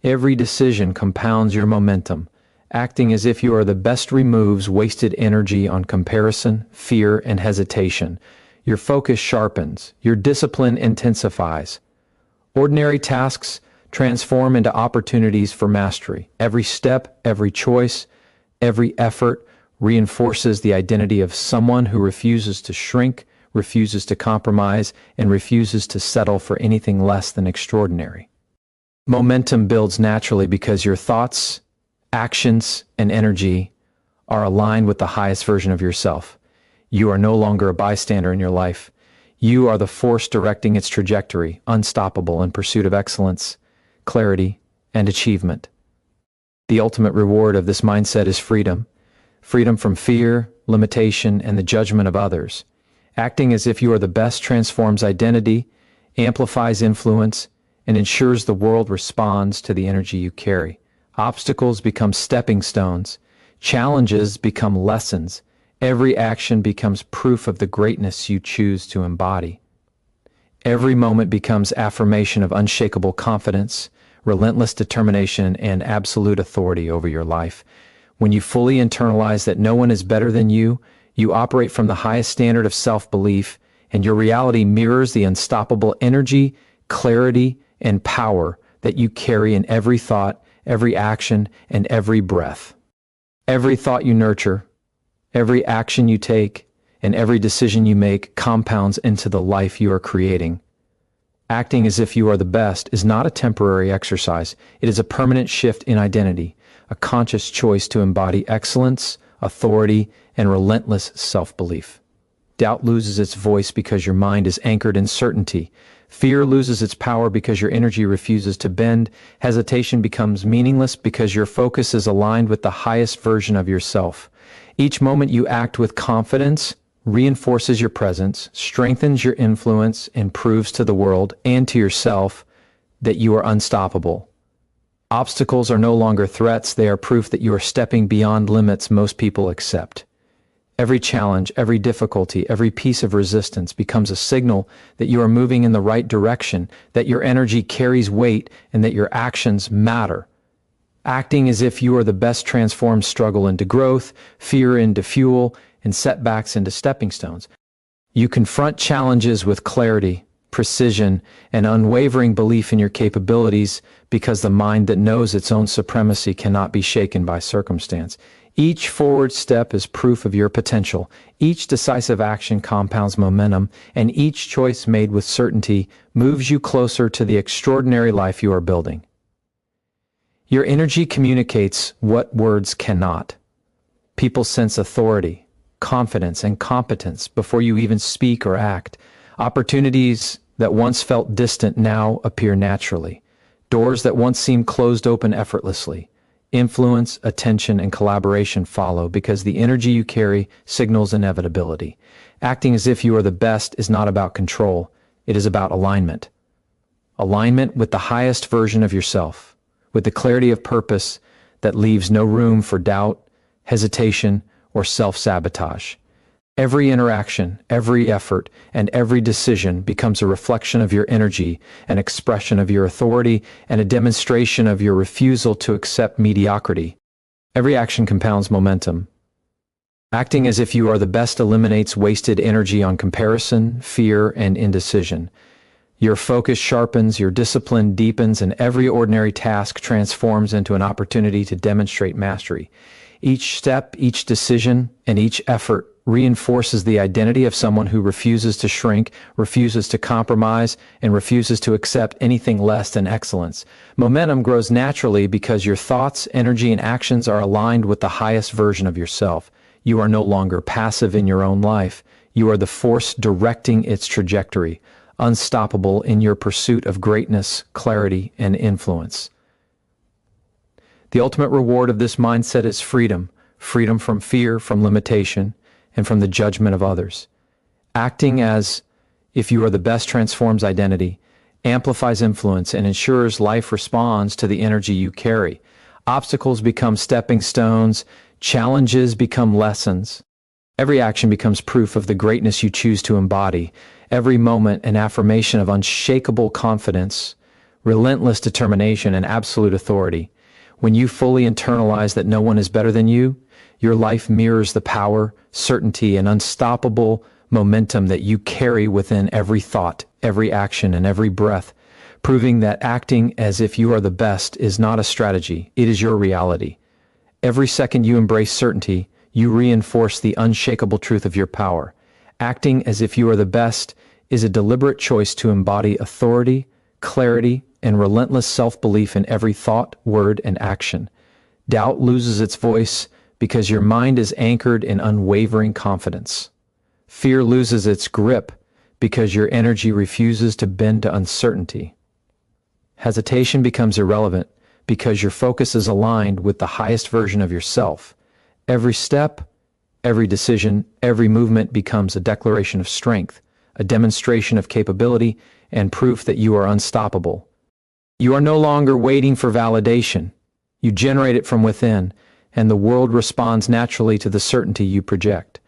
Every decision compounds your momentum. Acting as if you are the best removes wasted energy on comparison, fear, and hesitation. Your focus sharpens, your discipline intensifies. Ordinary tasks transform into opportunities for mastery. Every step, every choice, every effort reinforces the identity of someone who refuses to shrink, refuses to compromise, and refuses to settle for anything less than extraordinary. Momentum builds naturally because your thoughts, actions, and energy are aligned with the highest version of yourself. You are no longer a bystander in your life. You are the force directing its trajectory, unstoppable in pursuit of excellence, clarity, and achievement. The ultimate reward of this mindset is freedom. Freedom from fear, limitation, and the judgment of others. Acting as if you are the best transforms identity, amplifies influence, and ensures the world responds to the energy you carry. Obstacles become stepping stones. Challenges become lessons. Every action becomes proof of the greatness you choose to embody. Every moment becomes affirmation of unshakable confidence, relentless determination, and absolute authority over your life. When you fully internalize that no one is better than you, you operate from the highest standard of self-belief, and your reality mirrors the unstoppable energy, clarity, and power that you carry in every thought, every action, and every breath. Every thought you nurture, every action you take, and every decision you make compounds into the life you are creating. Acting as if you are the best is not a temporary exercise. It is a permanent shift in identity, a conscious choice to embody excellence, authority, and relentless self-belief. Doubt loses its voice because your mind is anchored in certainty. Fear loses its power because your energy refuses to bend. Hesitation becomes meaningless because your focus is aligned with the highest version of yourself. Each moment you act with confidence reinforces your presence, strengthens your influence, and proves to the world and to yourself that you are unstoppable. Obstacles are no longer threats. They are proof that you are stepping beyond limits most people accept. Every challenge, every difficulty, every piece of resistance becomes a signal that you are moving in the right direction, that your energy carries weight, and that your actions matter. Acting as if you are the best transforms struggle into growth, fear into fuel, and setbacks into stepping stones. You confront challenges with clarity, precision, and unwavering belief in your capabilities because the mind that knows its own supremacy cannot be shaken by circumstance. Each forward step is proof of your potential. Each decisive action compounds momentum, and each choice made with certainty moves you closer to the extraordinary life you are building. Your energy communicates what words cannot. People sense authority, confidence, and competence before you even speak or act. Opportunities that once felt distant now appear naturally. Doors that once seemed closed open effortlessly. Influence, attention, and collaboration follow because the energy you carry signals inevitability. Acting as if you are the best is not about control, it is about alignment. Alignment with the highest version of yourself, with the clarity of purpose that leaves no room for doubt, hesitation, or self-sabotage. Every interaction, every effort, and every decision becomes a reflection of your energy, an expression of your authority, and a demonstration of your refusal to accept mediocrity. Every action compounds momentum. Acting as if you are the best eliminates wasted energy on comparison, fear, and indecision. Your focus sharpens, your discipline deepens, and every ordinary task transforms into an opportunity to demonstrate mastery. Each step, each decision, and each effort reinforces the identity of someone who refuses to shrink, refuses to compromise, and refuses to accept anything less than excellence. Momentum grows naturally because your thoughts, energy, and actions are aligned with the highest version of yourself. You are no longer passive in your own life. You are the force directing its trajectory, unstoppable in your pursuit of greatness, clarity, and influence. The ultimate reward of this mindset is freedom. Freedom from fear, from limitation, and from the judgment of others. Acting as if you are the best transforms identity, amplifies influence, and ensures life responds to the energy you carry. Obstacles become stepping stones, challenges become lessons. Every action becomes proof of the greatness you choose to embody. Every moment an affirmation of unshakable confidence, relentless determination, and absolute authority. When you fully internalize that no one is better than you, your life mirrors the power, certainty, and unstoppable momentum that you carry within every thought, every action, and every breath, proving that acting as if you are the best is not a strategy, it is your reality. Every second you embrace certainty, you reinforce the unshakable truth of your power. Acting as if you are the best is a deliberate choice to embody authority, clarity, and relentless self-belief in every thought, word, and action. Doubt loses its voice because your mind is anchored in unwavering confidence. Fear loses its grip because your energy refuses to bend to uncertainty. Hesitation becomes irrelevant because your focus is aligned with the highest version of yourself. Every step, every decision, every movement becomes a declaration of strength, a demonstration of capability, and proof that you are unstoppable. You are no longer waiting for validation. You generate it from within, and the world responds naturally to the certainty you project.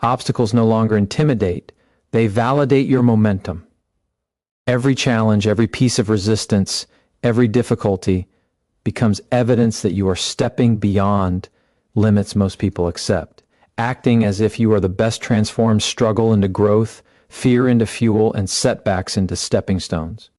Obstacles no longer intimidate, they validate your momentum. Every challenge, every piece of resistance, every difficulty becomes evidence that you are stepping beyond limits most people accept. Acting as if you are the best transforms struggle into growth, fear into fuel, and setbacks into stepping stones.